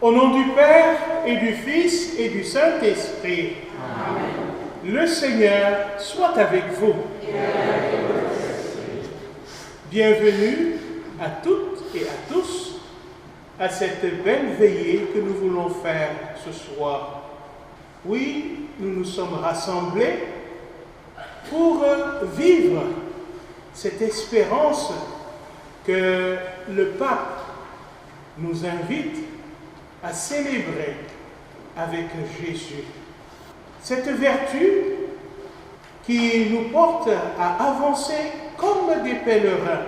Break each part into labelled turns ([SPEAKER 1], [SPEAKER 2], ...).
[SPEAKER 1] Au nom du Père et du Fils et du Saint-Esprit.
[SPEAKER 2] Amen.
[SPEAKER 1] Le Seigneur soit avec vous. Bienvenue à toutes et à tous à cette belle veillée que nous voulons faire ce soir. Oui, nous nous sommes rassemblés pour vivre cette espérance que le pape nous invite à célébrer avec Jésus. Cette vertu qui nous porte à avancer comme des pèlerins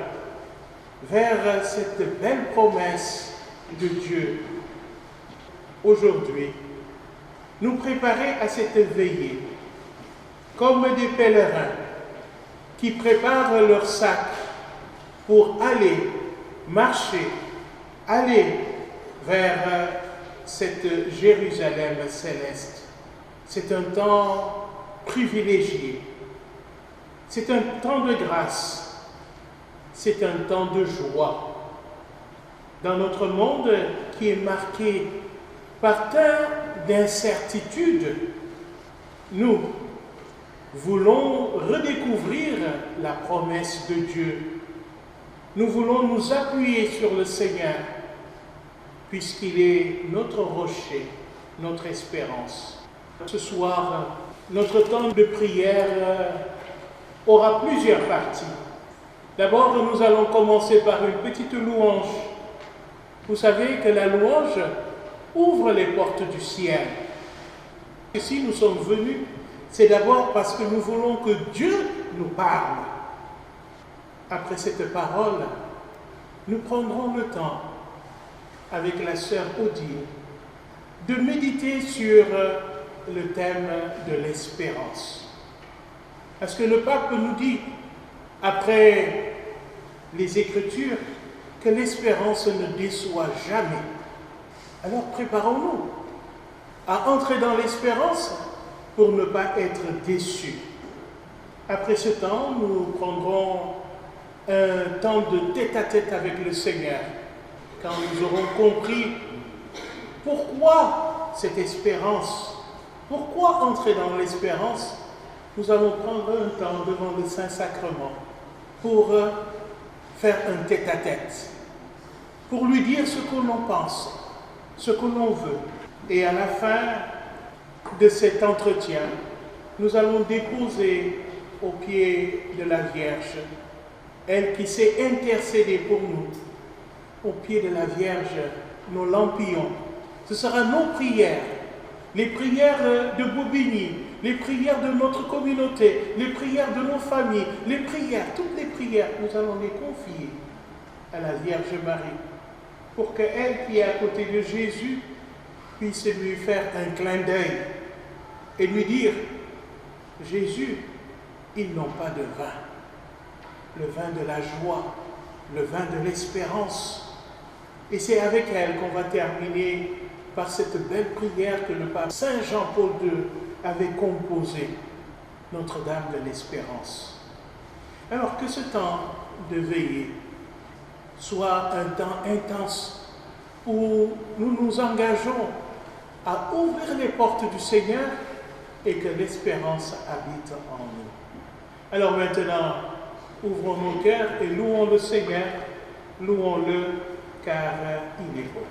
[SPEAKER 1] vers cette belle promesse de Dieu. Aujourd'hui, nous préparer à cette veillée comme des pèlerins qui préparent leur sac pour aller marcher, aller vers cette Jérusalem céleste. C'est un temps privilégié. C'est un temps de grâce. C'est un temps de joie. Dans notre monde qui est marqué par tant d'incertitudes, nous voulons redécouvrir la promesse de Dieu. Nous voulons nous appuyer sur le Seigneur, puisqu'il est notre rocher, notre espérance. Ce soir, notre temps de prière aura plusieurs parties. D'abord, nous allons commencer par une petite louange. Vous savez que la louange ouvre les portes du ciel. Et si nous sommes venus, c'est d'abord parce que nous voulons que Dieu nous parle. Après cette parole, nous prendrons le temps, avec la sœur Odile, de méditer sur le thème de l'espérance. Parce que le pape nous dit, après les Écritures, que l'espérance ne déçoit jamais. Alors préparons-nous à entrer dans l'espérance pour ne pas être déçus. Après ce temps, nous prendrons un temps de tête-à-tête avec le Seigneur, quand nous aurons compris pourquoi cette espérance, pourquoi entrer dans l'espérance. Nous allons prendre un temps devant le Saint-Sacrement pour faire un tête-à-tête, pour lui dire ce que l'on pense, ce que l'on veut. Et à la fin de cet entretien, nous allons déposer aux pieds de la Vierge, elle qui s'est intercédée pour nous, aux pieds de la Vierge, nos lampillons. Ce sera nos prières, les prières de Bobigny, les prières de notre communauté, les prières de nos familles, les prières, toutes les prières, nous allons les confier à la Vierge Marie, pour qu'elle qui est à côté de Jésus puisse lui faire un clin d'œil et lui dire, Jésus, ils n'ont pas de vin, le vin de la joie, le vin de l'espérance. Et c'est avec elle qu'on va terminer par cette belle prière que le pape Saint Jean-Paul II avait composée, Notre-Dame de l'Espérance. Alors que ce temps de veillée soit un temps intense où nous nous engageons à ouvrir les portes du Seigneur et que l'espérance habite en nous. Alors maintenant, ouvrons nos cœurs et louons le Seigneur, louons-le car il est beau.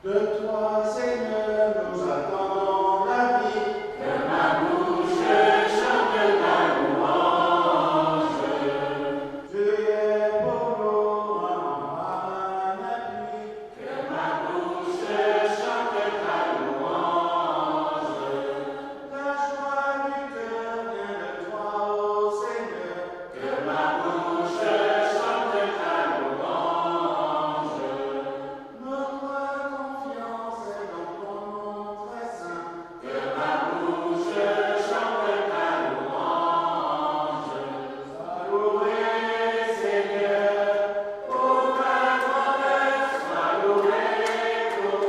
[SPEAKER 2] De toi, Seigneur, nous attendons la vie. Que ma bouche chante ta louange. Tu es pour nous un appui. Que ma bouche chante ta louange. La joie du cœur vient de toi, ô Seigneur. Que ma bouche chante ta louange. Notre confiance est dans ton nom très saint. Que ma bouche chante ta louange. Sois loué, Seigneur, pour ta grandeur. Sois loué pour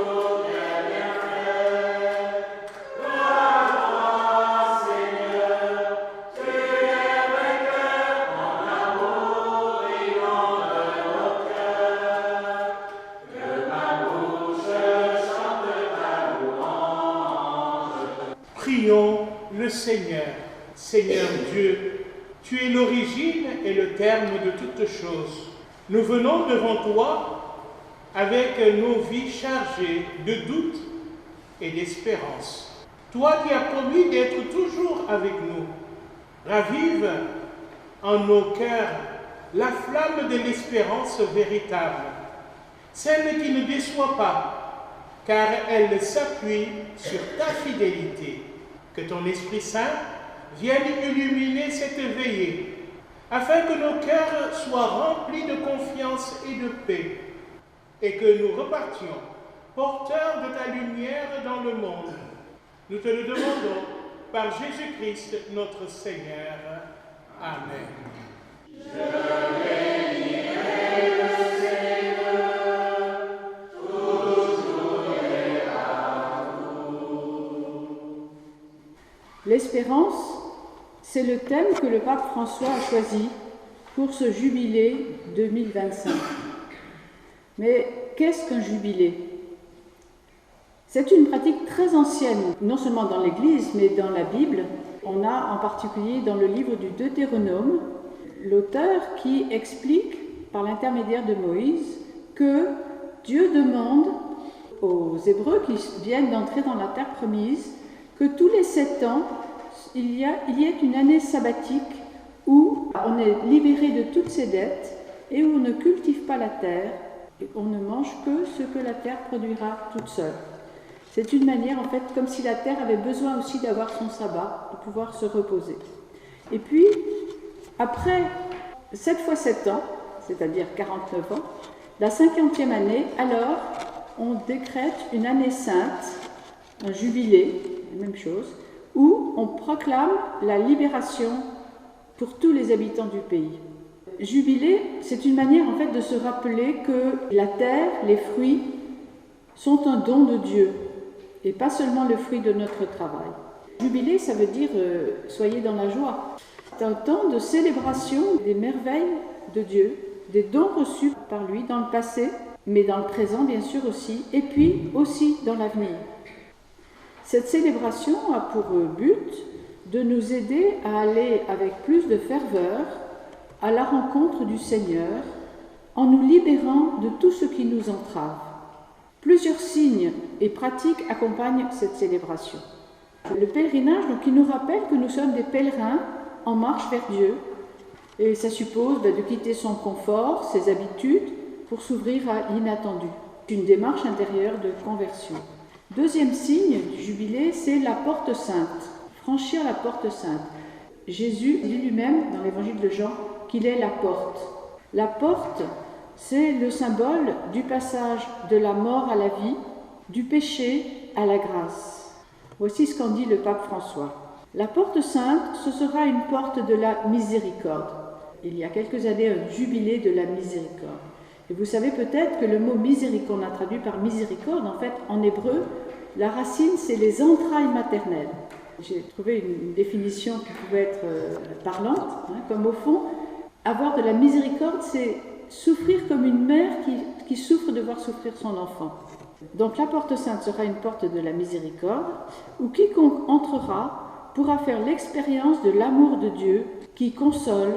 [SPEAKER 2] tes bienfaits. Gloire à toi, Seigneur. Tu es vainqueur en amour brillant de nos cœurs. Que ma bouche chante ta louange.
[SPEAKER 1] Prions le Seigneur. Seigneur Dieu, tu es l'origine et le terme de toutes choses. Nous venons devant toi avec nos vies chargées de doutes et d'espérance. Toi qui as promis d'être toujours avec nous, ravive en nos cœurs la flamme de l'espérance véritable, celle qui ne déçoit pas, car elle s'appuie sur ta fidélité. Que ton Esprit Saint vienne illuminer cette veillée, afin que nos cœurs soient remplis de confiance et de paix, et que nous repartions porteurs de ta lumière dans le monde. Nous te le demandons par Jésus-Christ notre Seigneur. Amen.
[SPEAKER 3] L'espérance, c'est le thème que le pape François a choisi pour ce jubilé 2025. Mais qu'est-ce qu'un jubilé ? C'est une pratique très ancienne, non seulement dans l'Église, mais dans la Bible. On a en particulier dans le livre du Deutéronome, l'auteur qui explique, par l'intermédiaire de Moïse, que Dieu demande aux Hébreux qui viennent d'entrer dans la terre promise que tous les 7 ans, il y ait une année sabbatique où on est libéré de toutes ses dettes et où on ne cultive pas la terre et on ne mange que ce que la terre produira toute seule. C'est une manière, en fait, comme si la terre avait besoin aussi d'avoir son sabbat, de pouvoir se reposer. Et puis, après 7 fois 7 ans, c'est-à-dire 49 ans, la 50e année, alors, on décrète une année sainte, un jubilé, la même chose, où on proclame la libération pour tous les habitants du pays. Jubilé, c'est une manière, en fait, de se rappeler que la terre, les fruits, sont un don de Dieu, et pas seulement le fruit de notre travail. Jubilé, ça veut dire soyez dans la joie. C'est un temps de célébration des merveilles de Dieu, des dons reçus par lui dans le passé, mais dans le présent bien sûr aussi, et puis aussi dans l'avenir. Cette célébration a pour but de nous aider à aller avec plus de ferveur à la rencontre du Seigneur, en nous libérant de tout ce qui nous entrave. Plusieurs signes et pratiques accompagnent cette célébration. Le pèlerinage, donc, il nous rappelle que nous sommes des pèlerins en marche vers Dieu, et ça suppose de quitter son confort, ses habitudes, pour s'ouvrir à l'inattendu. Une démarche intérieure de conversion. Deuxième signe du jubilé, c'est la porte sainte. Franchir la porte sainte. Jésus dit lui-même dans l'évangile de Jean qu'il est la porte. La porte, c'est le symbole du passage de la mort à la vie, du péché à la grâce. Voici ce qu'en dit le pape François. La porte sainte, ce sera une porte de la miséricorde. Il y a quelques années, un jubilé de la miséricorde. Et vous savez peut-être que le mot miséricorde, on a traduit par miséricorde, en fait, en hébreu, la racine, c'est les entrailles maternelles. J'ai trouvé une définition qui pouvait être parlante, comme au fond, avoir de la miséricorde, c'est souffrir comme une mère qui souffre de voir souffrir son enfant. Donc la porte sainte sera une porte de la miséricorde, où quiconque entrera pourra faire l'expérience de l'amour de Dieu qui console,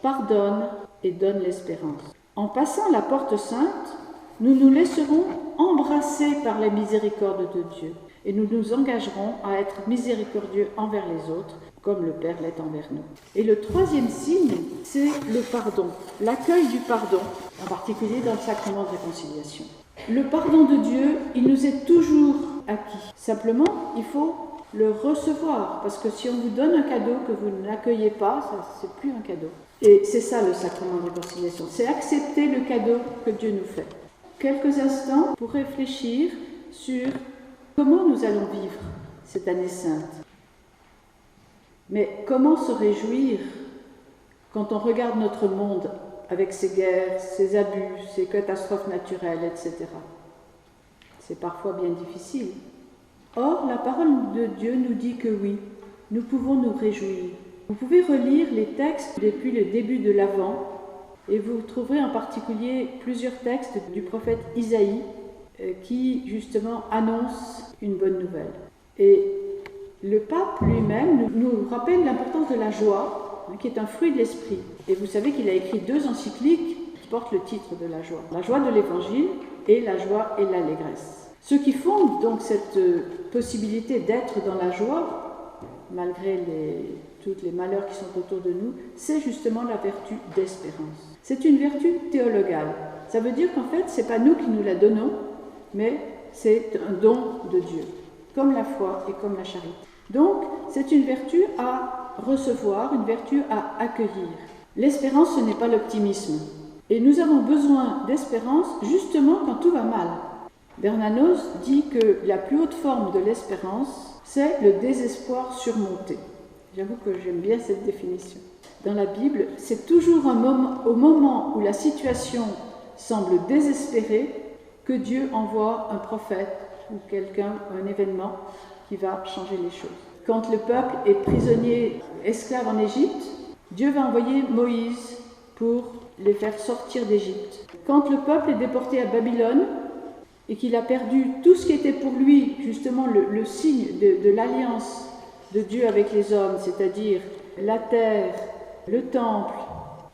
[SPEAKER 3] pardonne et donne l'espérance. En passant la porte sainte, nous nous laisserons embrassés par la miséricorde de Dieu. Et nous nous engagerons à être miséricordieux envers les autres, comme le Père l'est envers nous. Et le troisième signe, c'est le pardon, l'accueil du pardon, en particulier dans le sacrement de réconciliation. Le pardon de Dieu, il nous est toujours acquis. Simplement, il faut le recevoir, parce que si on vous donne un cadeau que vous n'accueillez pas, ça c'est plus un cadeau. Et c'est ça le sacrement de réconciliation, c'est accepter le cadeau que Dieu nous fait. Quelques instants pour réfléchir sur comment nous allons vivre cette année sainte. Mais comment se réjouir quand on regarde notre monde avec ses guerres, ses abus, ses catastrophes naturelles, etc. C'est parfois bien difficile. Or, la parole de Dieu nous dit que oui, nous pouvons nous réjouir. Vous pouvez relire les textes depuis le début de l'Avent et vous trouverez en particulier plusieurs textes du prophète Isaïe qui, justement, annoncent une bonne nouvelle. Et le pape lui-même nous rappelle l'importance de la joie, qui est un fruit de l'esprit. Et vous savez qu'il a écrit 2 encycliques qui portent le titre de la joie. La joie de l'Évangile et la joie et l'allégresse. Ce qui fonde donc cette possibilité d'être dans la joie, malgré tous les malheurs qui sont autour de nous, c'est justement la vertu d'espérance. C'est une vertu théologale. Ça veut dire qu'en fait, ce n'est pas nous qui nous la donnons, mais c'est un don de Dieu, comme la foi et comme la charité. Donc, c'est une vertu à recevoir, une vertu à accueillir. L'espérance, ce n'est pas l'optimisme. Et nous avons besoin d'espérance justement quand tout va mal. Bernanos dit que la plus haute forme de l'espérance, c'est le désespoir surmonté. J'avoue que j'aime bien cette définition. Dans la Bible, c'est toujours au moment où la situation semble désespérée que Dieu envoie un prophète ou quelqu'un, un événement qui va changer les choses. Quand le peuple est prisonnier, esclave en Égypte, Dieu va envoyer Moïse pour les faire sortir d'Égypte. Quand le peuple est déporté à Babylone et qu'il a perdu tout ce qui était pour lui, justement le signe de l'alliance de Dieu avec les hommes, c'est-à-dire la terre, le temple,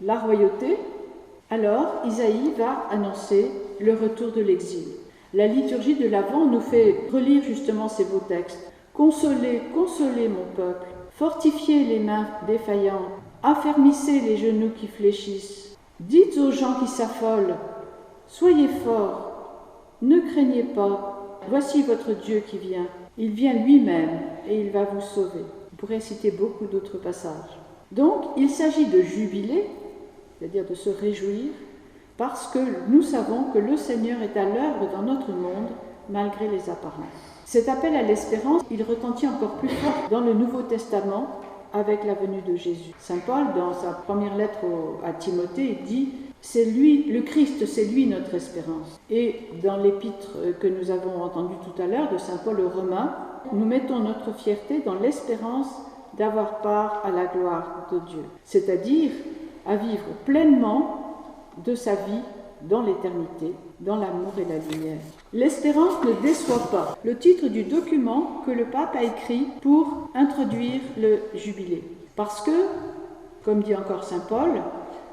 [SPEAKER 3] la royauté, alors Isaïe va annoncer le retour de l'exil. La liturgie de l'Avent nous fait relire justement ces beaux textes. Consolez, consolez mon peuple, fortifiez les mains défaillantes, affermissez les genoux qui fléchissent. Dites aux gens qui s'affolent, soyez forts, ne craignez pas, voici votre Dieu qui vient. Il vient lui-même et il va vous sauver. On pourrait citer beaucoup d'autres passages. Donc, il s'agit de jubiler, c'est-à-dire de se réjouir, parce que nous savons que le Seigneur est à l'œuvre dans notre monde, malgré les apparences. Cet appel à l'espérance, il retentit encore plus fort dans le Nouveau Testament avec la venue de Jésus. Saint Paul, dans sa première lettre à Timothée, dit « C'est lui, le Christ, c'est lui notre espérance ». Et dans l'épître que nous avons entendu tout à l'heure de Saint Paul aux Romains, nous mettons notre fierté dans l'espérance d'avoir part à la gloire de Dieu, c'est-à-dire à vivre pleinement de sa vie dans l'éternité, dans l'amour et la lumière. L'espérance ne déçoit pas. Le titre du document que le pape a écrit pour introduire le jubilé. Parce que, comme dit encore saint Paul,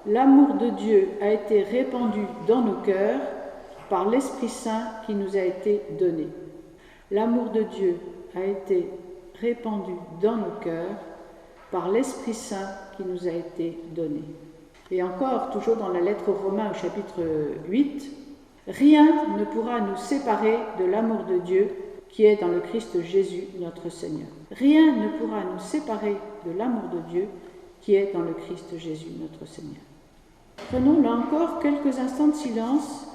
[SPEAKER 3] l'amour de Dieu a été répandu dans nos cœurs par l'Esprit Saint qui nous a été donné. L'amour de Dieu a été répandu dans nos cœurs par l'Esprit Saint qui nous a été donné. Et encore, toujours dans la lettre aux Romains au chapitre 8, « Rien ne pourra nous séparer de l'amour de Dieu qui est dans le Christ Jésus notre Seigneur. » Rien ne pourra nous séparer de l'amour de Dieu qui est dans le Christ Jésus notre Seigneur. Prenons là encore quelques instants de silence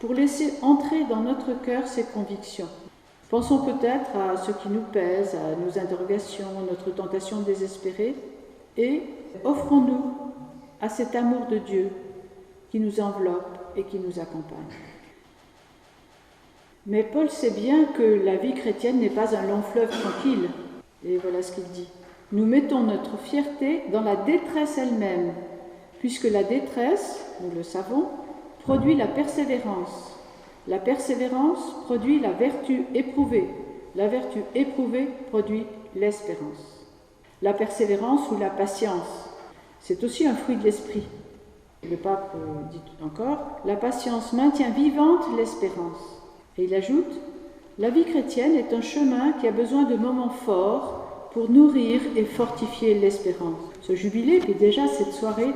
[SPEAKER 3] pour laisser entrer dans notre cœur ces convictions. Pensons peut-être à ce qui nous pèse, à nos interrogations, notre tentation désespérée, et offrons-nous à cet amour de Dieu qui nous enveloppe et qui nous accompagne. Mais Paul sait bien que la vie chrétienne n'est pas un long fleuve tranquille. Et voilà ce qu'il dit. Nous mettons notre fierté dans la détresse elle-même, puisque la détresse, nous le savons, produit la persévérance. La persévérance produit la vertu éprouvée. La vertu éprouvée produit l'espérance. La persévérance ou la patience, c'est aussi un fruit de l'esprit. Le pape dit encore, la patience maintient vivante l'espérance. Et il ajoute « La vie chrétienne est un chemin qui a besoin de moments forts pour nourrir et fortifier l'espérance. » Ce jubilé, puis déjà cette soirée,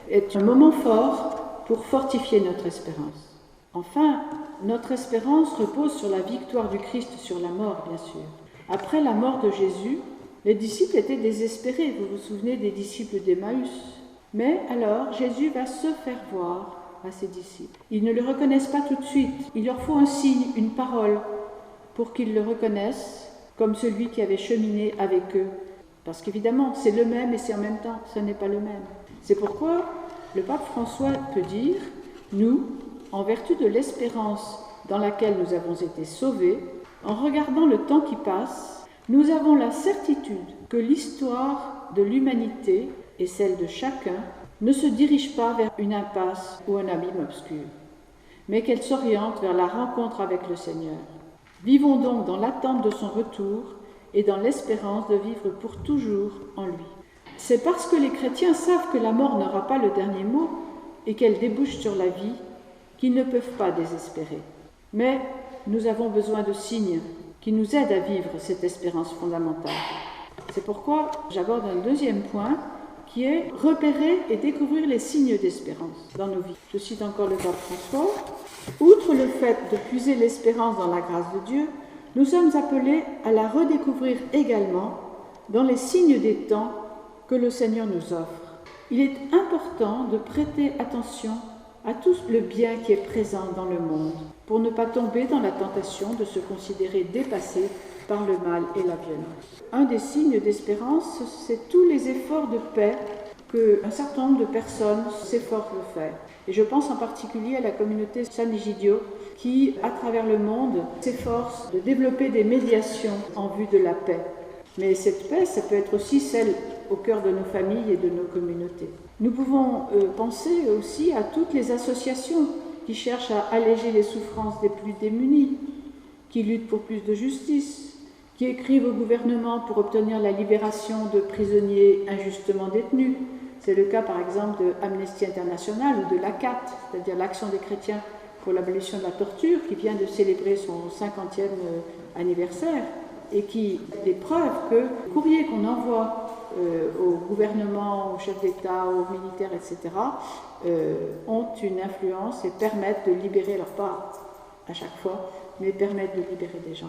[SPEAKER 3] est un moment fort pour fortifier notre espérance. Enfin, notre espérance repose sur la victoire du Christ sur la mort, bien sûr. Après la mort de Jésus, les disciples étaient désespérés. Vous vous souvenez des disciples d'Emmaüs. Mais alors, Jésus va se faire voir à ses disciples. Ils ne le reconnaissent pas tout de suite. Il leur faut un signe, une parole, pour qu'ils le reconnaissent comme celui qui avait cheminé avec eux. Parce qu'évidemment, c'est le même et c'est en même temps, ce n'est pas le même. C'est pourquoi le pape François peut dire « Nous, en vertu de l'espérance dans laquelle nous avons été sauvés, en regardant le temps qui passe, nous avons la certitude que l'histoire de l'humanité et celle de chacun ne se dirige pas vers une impasse ou un abîme obscur, mais qu'elle s'oriente vers la rencontre avec le Seigneur. Vivons donc dans l'attente de son retour et dans l'espérance de vivre pour toujours en lui. » C'est parce que les chrétiens savent que la mort n'aura pas le dernier mot et qu'elle débouche sur la vie qu'ils ne peuvent pas désespérer. Mais nous avons besoin de signes qui nous aident à vivre cette espérance fondamentale. C'est pourquoi j'aborde un deuxième point qui est repérer et découvrir les signes d'espérance dans nos vies. Je cite encore le pape François. Outre le fait de puiser l'espérance dans la grâce de Dieu, nous sommes appelés à la redécouvrir également dans les signes des temps que le Seigneur nous offre. Il est important de prêter attention à tout le bien qui est présent dans le monde, pour ne pas tomber dans la tentation de se considérer dépassé par le mal et la violence. Un des signes d'espérance, c'est tous les efforts de paix qu'un certain nombre de personnes s'efforcent de faire. Et je pense en particulier à la communauté San Egidio qui, à travers le monde, s'efforce de développer des médiations en vue de la paix. Mais cette paix, ça peut être aussi celle au cœur de nos familles et de nos communautés. Nous pouvons penser aussi à toutes les associations qui cherchent à alléger les souffrances des plus démunis, qui luttent pour plus de justice, qui écrivent au gouvernement pour obtenir la libération de prisonniers injustement détenus. C'est le cas par exemple de Amnesty International ou de l'ACAT, c'est-à-dire l'Action des chrétiens pour l'abolition de la torture, qui vient de célébrer son 50e anniversaire et qui des preuves que les courriers qu'on envoie au gouvernement, aux chefs d'État, aux militaires, etc., ont une influence et permettent de libérer, alors pas à chaque fois, mais permettent de libérer des gens.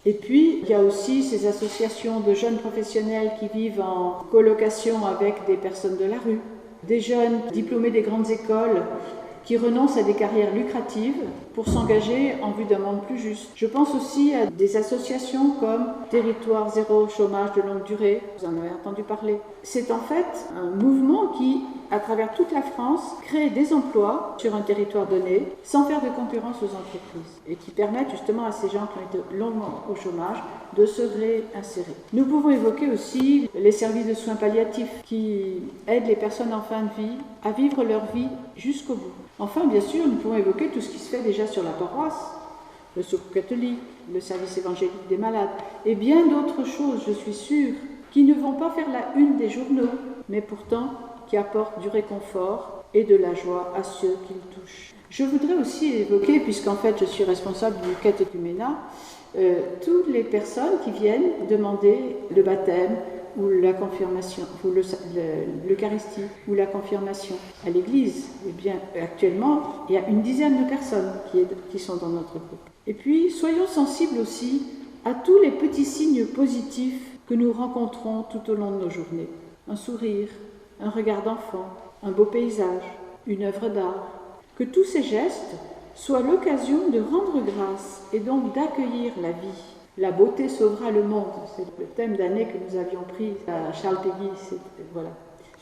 [SPEAKER 3] Et puis, il y a aussi ces associations de jeunes professionnels qui vivent en colocation avec des personnes de la rue, des jeunes diplômés des grandes écoles qui renoncent à des carrières lucratives pour s'engager en vue d'un monde plus juste. Je pense aussi à des associations comme Territoire Zéro Chômage de Longue Durée, vous en avez entendu parler. C'est en fait un mouvement qui, à travers toute la France, crée des emplois sur un territoire donné, sans faire de concurrence aux entreprises, et qui permettent justement à ces gens qui ont été longuement au chômage de se réinsérer. Nous pouvons évoquer aussi les services de soins palliatifs qui aident les personnes en fin de vie à vivre leur vie jusqu'au bout. Enfin, bien sûr, nous pouvons évoquer tout ce qui se fait déjà sur la paroisse, le secours catholique, le service évangélique des malades, et bien d'autres choses, je suis sûre, qui ne vont pas faire la une des journaux, mais pourtant qui apportent du réconfort et de la joie à ceux qui le touchent. Je voudrais aussi évoquer, puisqu'en fait je suis responsable du catéchuménat, toutes les personnes qui viennent demander le baptême ou la confirmation, ou l'Eucharistie, ou la confirmation à l'Église. Eh bien, actuellement, il y a une dizaine de personnes qui sont dans notre groupe. Et puis, soyons sensibles aussi à tous les petits signes positifs que nous rencontrons tout au long de nos journées. Un sourire, un regard d'enfant, un beau paysage, une œuvre d'art. Que tous ces gestes soient l'occasion de rendre grâce et donc d'accueillir la vie. La beauté sauvera le monde, c'est le thème d'année que nous avions pris à Charles Péguy,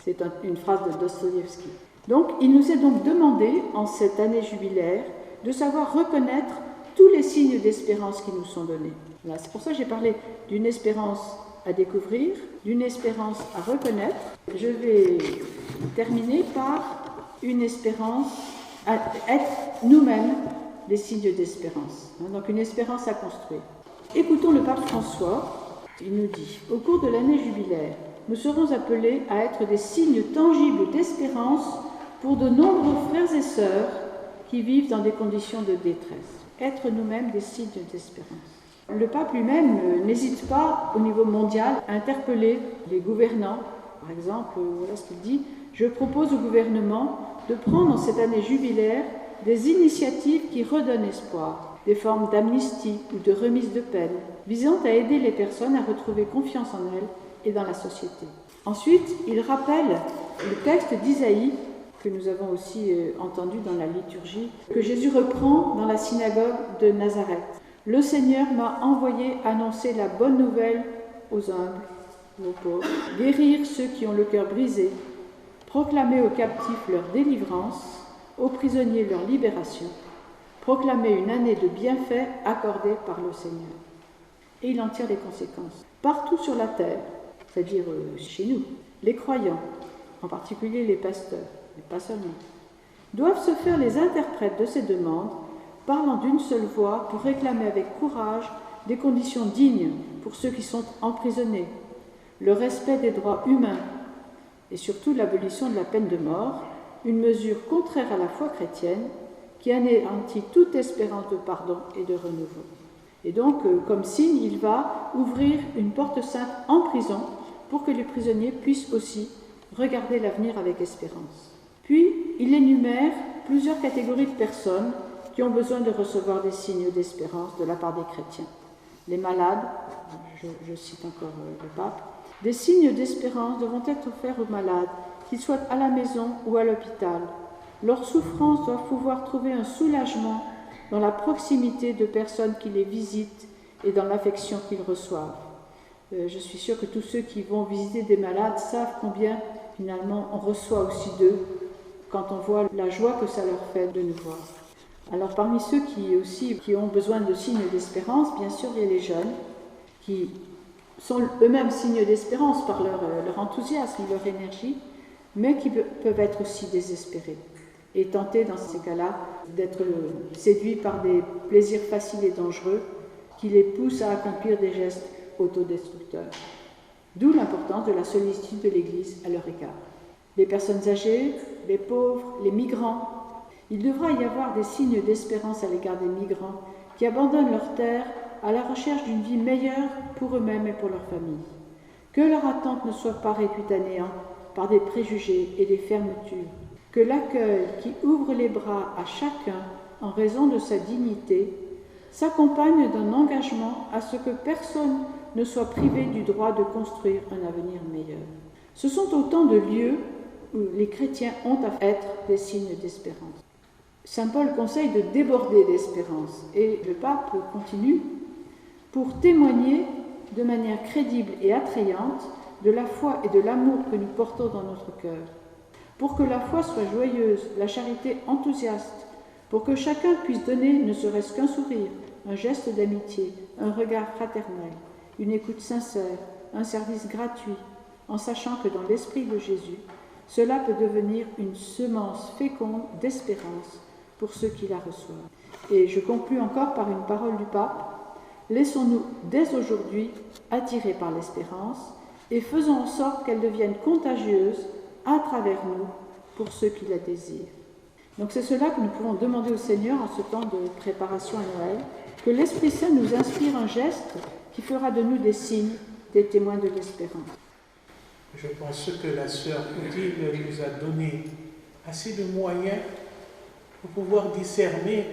[SPEAKER 3] c'est une phrase de Dostoïevski. Donc, il nous est donc demandé, en cette année jubilaire, de savoir reconnaître tous les signes d'espérance qui nous sont donnés. Voilà, c'est pour ça que j'ai parlé d'une espérance à découvrir, d'une espérance à reconnaître. Je vais terminer par une espérance à être nous-mêmes des signes d'espérance. Donc, une espérance à construire. Écoutons le pape François, il nous dit « Au cours de l'année jubilaire, nous serons appelés à être des signes tangibles d'espérance pour de nombreux frères et sœurs qui vivent dans des conditions de détresse. être nous-mêmes des signes d'espérance. Le pape lui-même n'hésite pas, au niveau mondial, à interpeller les gouvernants. Par exemple, voilà ce qu'il dit: « Je propose au gouvernement de prendre en cette année jubilaire des initiatives qui redonnent espoir, des formes d'amnistie ou de remise de peine, visant à aider les personnes à retrouver confiance en elles et dans la société. » Ensuite, il rappelle le texte d'Isaïe, que nous avons aussi entendu dans la liturgie, que Jésus reprend dans la synagogue de Nazareth. « Le Seigneur m'a envoyé annoncer la bonne nouvelle aux humbles, aux pauvres, guérir ceux qui ont le cœur brisé, proclamer aux captifs leur délivrance, aux prisonniers leur libération, proclamer une année de bienfaits accordée par le Seigneur. » Et il en tire les conséquences. Partout sur la terre, c'est-à-dire chez nous, les croyants, en particulier les pasteurs, mais pas seulement, doivent se faire les interprètes de ces demandes, parlant d'une seule voix pour réclamer avec courage des conditions dignes pour ceux qui sont emprisonnés, le respect des droits humains et surtout l'abolition de la peine de mort, une mesure contraire à la foi chrétienne qui anéantit toute espérance de pardon et de renouveau. Et donc, comme signe, il va ouvrir une porte sainte en prison pour que les prisonniers puissent aussi regarder l'avenir avec espérance. Puis, il énumère plusieurs catégories de personnes qui ont besoin de recevoir des signes d'espérance de la part des chrétiens. Les malades, je cite encore le pape, des signes d'espérance devront être offerts aux malades, qu'ils soient à la maison ou à l'hôpital. Leurs souffrances doivent pouvoir trouver un soulagement dans la proximité de personnes qui les visitent et dans l'affection qu'ils reçoivent. Je suis sûre que tous ceux qui vont visiter des malades savent combien, finalement, on reçoit aussi d'eux quand on voit la joie que ça leur fait de nous voir. Alors, parmi ceux qui ont besoin de signes d'espérance, bien sûr, il y a les jeunes qui sont eux-mêmes signes d'espérance par leur enthousiasme, leur énergie, mais qui peuvent être aussi désespérés et tentés, dans ces cas-là, d'être séduits par des plaisirs faciles et dangereux qui les poussent à accomplir des gestes autodestructeurs. D'où l'importance de la sollicitude de l'Église à leur égard. Les personnes âgées, les pauvres, les migrants, il devra y avoir des signes d'espérance à l'égard des migrants qui abandonnent leur terre à la recherche d'une vie meilleure pour eux-mêmes et pour leur famille. Que leur attente ne soit pas réduite à néant par des préjugés et des fermetures. Que l'accueil qui ouvre les bras à chacun en raison de sa dignité s'accompagne d'un engagement à ce que personne ne soit privé du droit de construire un avenir meilleur. Ce sont autant de lieux où les chrétiens ont à être des signes d'espérance. Saint Paul conseille de déborder d'espérance et le pape continue pour témoigner de manière crédible et attrayante de la foi et de l'amour que nous portons dans notre cœur. Pour que la foi soit joyeuse, la charité enthousiaste, pour que chacun puisse donner ne serait-ce qu'un sourire, un geste d'amitié, un regard fraternel, une écoute sincère, un service gratuit, en sachant que dans l'esprit de Jésus, cela peut devenir une semence féconde d'espérance pour ceux qui la reçoivent. Et je conclus encore par une parole du pape. Laissons-nous dès aujourd'hui attirer par l'espérance et faisons en sorte qu'elle devienne contagieuse à travers nous pour ceux qui la désirent. Donc c'est cela que nous pouvons demander au Seigneur en ce temps de préparation à Noël, que l'Esprit Saint nous inspire un geste qui fera de nous des signes, des témoins de l'espérance.
[SPEAKER 1] Je pense que la sœur Odile nous a donné assez de moyens pour pouvoir discerner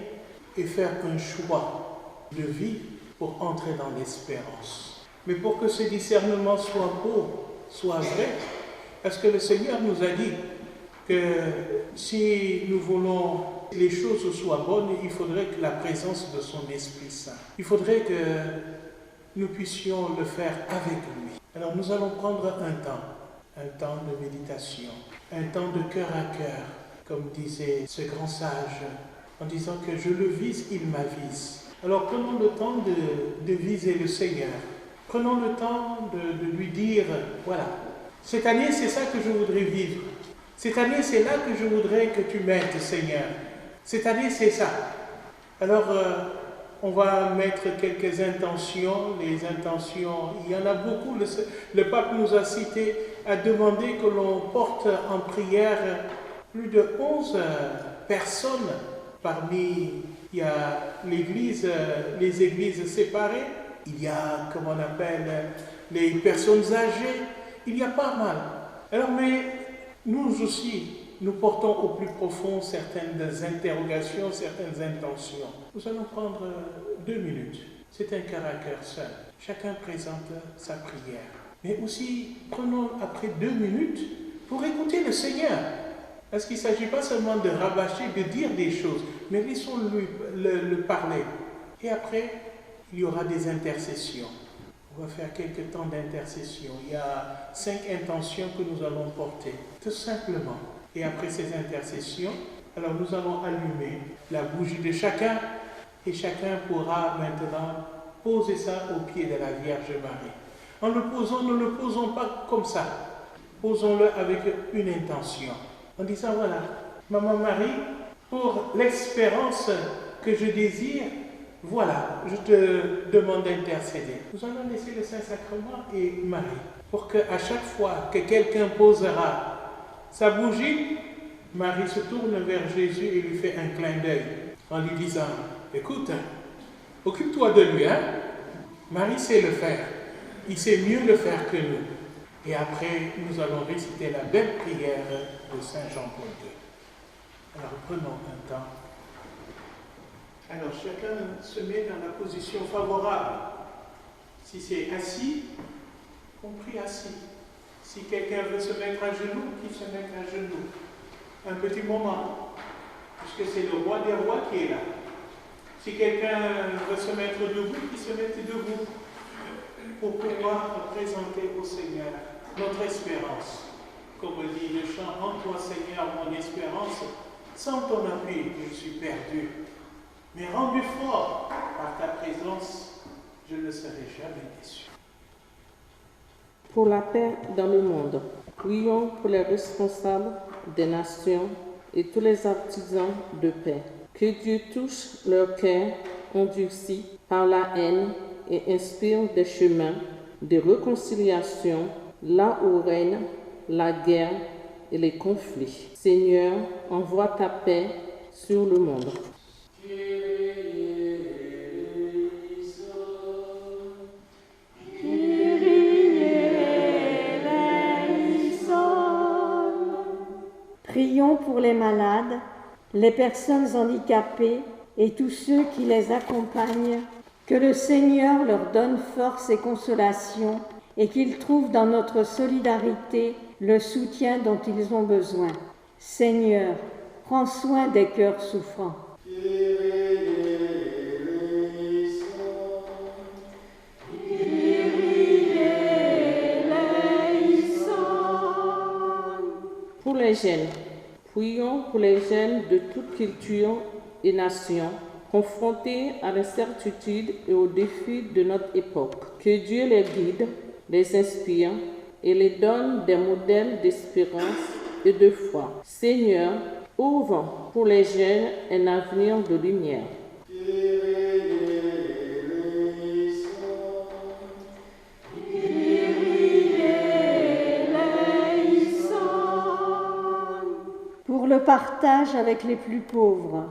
[SPEAKER 1] et faire un choix de vie pour entrer dans l'espérance. Mais pour que ce discernement soit beau, soit vrai, parce que le Seigneur nous a dit que si nous voulons que les choses soient bonnes, il faudrait que la présence de son Esprit Saint, il faudrait que nous puissions le faire avec lui. Alors nous allons prendre un temps de méditation, un temps de cœur à cœur, comme disait ce grand sage, en disant que je le vise, il m'avise. Alors prenons le temps de viser le Seigneur. Prenons le temps de lui dire, voilà, cette année c'est ça que je voudrais vivre. Cette année c'est là que je voudrais que tu m'aides, Seigneur. Cette année c'est ça. Alors on va mettre quelques intentions. Les intentions, il y en a beaucoup. Le pape nous a cité, a demandé que l'on porte en prière plus de 11 personnes parmi Il y a l'église, les églises séparées, il y a, comme on appelle, les personnes âgées, il y a pas mal. Alors, mais nous aussi, nous portons au plus profond certaines interrogations, certaines intentions. Nous allons prendre 2 minutes. C'est un caractère seul. Chacun présente sa prière. Mais aussi, prenons après 2 minutes pour écouter le Seigneur. Parce qu'il ne s'agit pas seulement de rabâcher, de dire des choses, mais laissons-le le parler. Et après, il y aura des intercessions. On va faire quelques temps d'intercession. Il y a 5 intentions que nous allons porter, tout simplement. Et après ces intercessions, alors nous allons allumer la bougie de chacun, et chacun pourra maintenant poser ça au pied de la Vierge Marie. En le posant, ne le posons pas comme ça. Posons-le avec une intention. En disant, voilà, Maman Marie, pour l'espérance que je désire, voilà, je te demande d'intercéder. Nous allons laisser le Saint-Sacrement et Marie, pour qu'à chaque fois que quelqu'un posera sa bougie, Marie se tourne vers Jésus et lui fait un clin d'œil, en lui disant, écoute, occupe-toi de lui, hein? Marie sait le faire, il sait mieux le faire que nous. Et après, nous allons réciter la belle prière de Saint Jean-Paul II. Alors, prenons un temps. Alors, chacun se met dans la position favorable. Si c'est assis, on prie assis. Si quelqu'un veut se mettre à genoux, qu'il se mette à genoux. Un petit moment, puisque c'est le roi des rois qui est là. Si quelqu'un veut se mettre debout, qu'il se mette debout pour pouvoir présenter au Seigneur notre espérance. Comme dit le chant, en toi Seigneur mon espérance, sans ton appui je suis perdu. Mais rendu fort par ta présence, je ne serai jamais déçu.
[SPEAKER 4] Pour la paix dans le monde, prions pour les responsables des nations et tous les artisans de paix. Que Dieu touche leur cœur endurci par la haine et inspire des chemins de réconciliation là où règne la guerre et les conflits. Seigneur, envoie ta paix sur le monde.
[SPEAKER 5] Prions pour les malades, les personnes handicapées et tous ceux qui les accompagnent. Que le Seigneur leur donne force et consolation et qu'ils trouvent dans notre solidarité le soutien dont ils ont besoin. Seigneur, prends soin des cœurs souffrants.
[SPEAKER 4] Pour les jeunes, prions pour les jeunes de toute culture et nation, confrontés à l'incertitude et aux défis de notre époque. Que Dieu les guide, les inspire et les donne des modèles d'espérance et de foi. Seigneur, ouvre pour les jeunes un avenir de lumière.
[SPEAKER 5] Pour le partage avec les plus pauvres.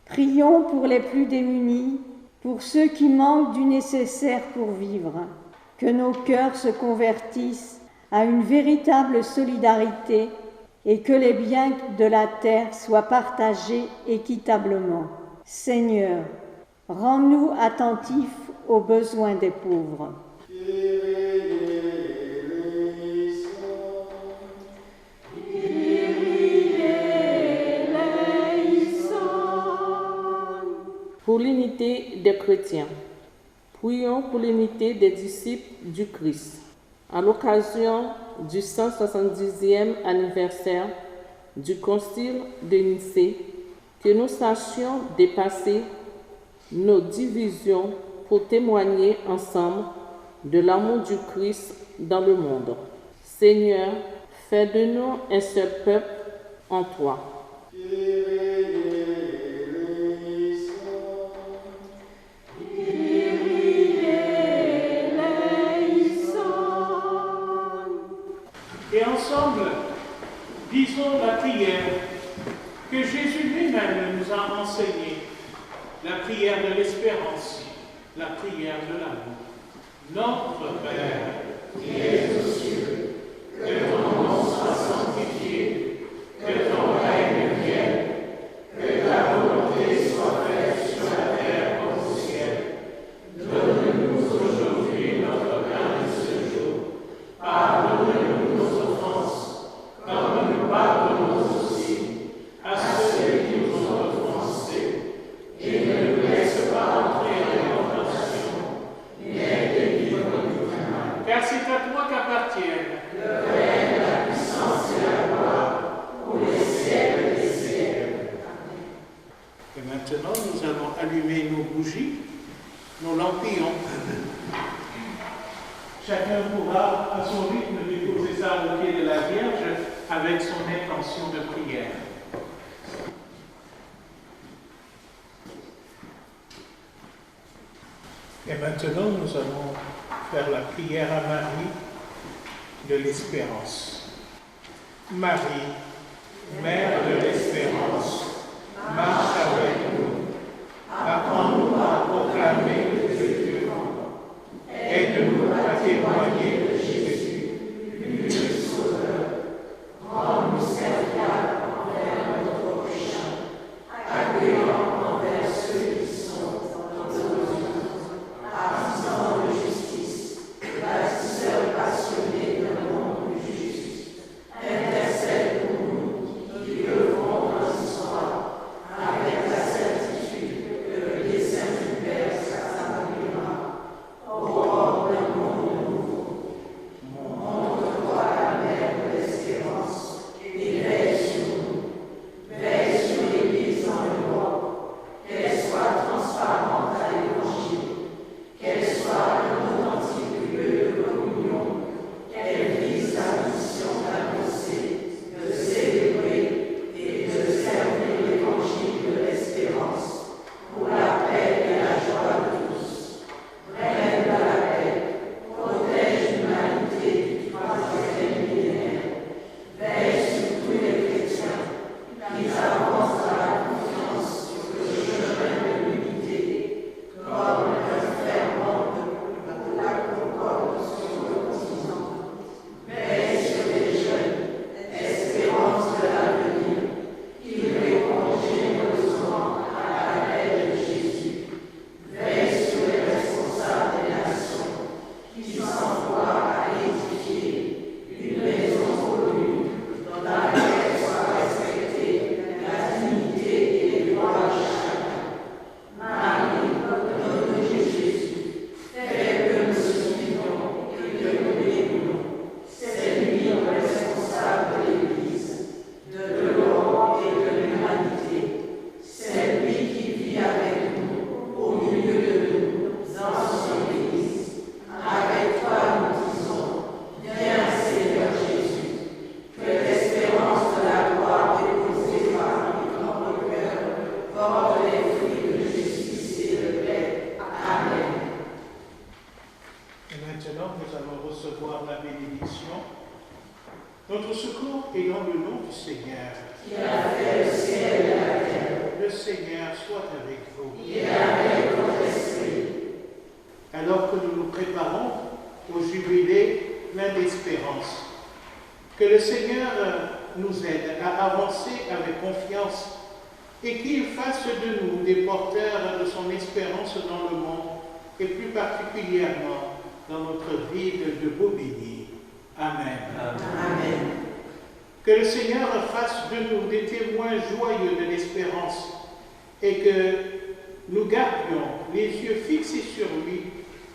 [SPEAKER 5] Prions pour les plus démunis, pour ceux qui manquent du nécessaire pour vivre. Que nos cœurs se convertissent à une véritable solidarité et que les biens de la terre soient partagés équitablement. Seigneur, rends-nous attentifs aux besoins des pauvres.
[SPEAKER 4] Pour l'unité des chrétiens, prions pour l'unité des disciples du Christ. À l'occasion du 170e anniversaire du Concile de Nicée, que nous sachions dépasser nos divisions pour témoigner ensemble de l'amour du Christ dans le monde. Seigneur, fais de nous un seul peuple en toi.
[SPEAKER 1] Et ensemble, disons la prière que Jésus lui-même nous a enseignée. la prière de l'espérance, la prière de l'amour. Notre Père, qui es aux cieux, que ton nom soit sanctifié, que ton règne vienne, que ta volonté soit faite sur la terre comme au ciel. Donne-nous aujourd'hui notre pain de ce jour. Pardonne-nous nos offenses, comme nous pardonnons aussi à ceux qui nous ont offensés. Et ne nous laisse pas entrer en tentation, mais délivre-nous du mal. Car c'est à toi qu'appartiennent le règne, la puissance et la gloire pour les siècles des siècles. Et maintenant, nous allons allumer nos bougies, nos lampillons. Chacun pourra, à son rythme, déposer ça au pied de la Vierge avec son intention de prière. Et maintenant, nous allons faire la prière à Marie de l'espérance. Marie, Mère de l'espérance, marche avec nous. Apprends-nous à proclamer le Dieu. Aide-nous à témoigner de Jésus, l'unique Sauveur. Rends-nous serviables envers notre prochain, accueillants envers ceux qui sont dans nos vies, artisans de justice, bâtisseurs passionnés d'un monde juste. Intercède pour nous qui œuvrons dans l'histoire, avec la certitude que les saints du Père s'accomplira. Aurore d'un monde nouveau, montre-toi la mère de l'espérance et veille sur nous, veille sur l'Église en Europe, qu'elle soit transparente à l'Évangile, qu'elle soit un authentique lieu de communion, qu'elle vise la mission d'annoncer, de célébrer et de servir l'Évangile de l'espérance pour la paix et la joie de tous. Reine de la paix, protège l'humanité du troisième millénaire, veille sur tous les chrétiens, qu'ils avancent dans la confiance sur le chemin de l'unité, comme un ferment de la concorde sur le continent. Veille sur les jeunes, espérance de l'avenir, qu'ils répondent généreusement à l'appel de Jésus. Veille sur les responsables des nations, qui s'emploient à édifier une maison commune dans laquelle soient respectés la dignité et les droits de chacun. Marie, donne de Jésus, fais que nous suivions et que nous l'aimions. C'est lui le responsable de l'Église, de l'Europe et de l'humanité. C'est lui qui vit avec nous, au milieu de nous, dans son Église. Avec toi, nous disons, viens Seigneur Jésus, que l'espérance de la gloire déposée par lui dans nos cœurs porte les fruits de justice et de paix. Amen. Et maintenant, nous allons recevoir la bénédiction. Notre secours est dans le nom du Seigneur.
[SPEAKER 5] Qui a fait le ciel et la terre,
[SPEAKER 1] Le Seigneur soit avec vous.
[SPEAKER 5] et avec votre esprit.
[SPEAKER 1] Alors que nous nous préparons au jubilé plein d'espérance, que le Seigneur nous aide à avancer avec confiance et qu'il fasse de nous des porteurs de son espérance dans le monde et plus particulièrement dans notre ville de Bobigny. Amen.
[SPEAKER 5] Amen.
[SPEAKER 1] Que le Seigneur fasse de nous des témoins joyeux de l'espérance et que nous gardions les yeux fixés sur lui,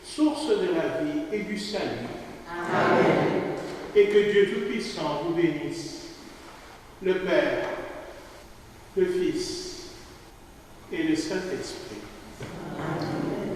[SPEAKER 1] source de la vie et du salut.
[SPEAKER 5] Amen.
[SPEAKER 1] Et que Dieu Tout-Puissant vous bénisse, le Père, le Fils et le Saint-Esprit.
[SPEAKER 5] Amen.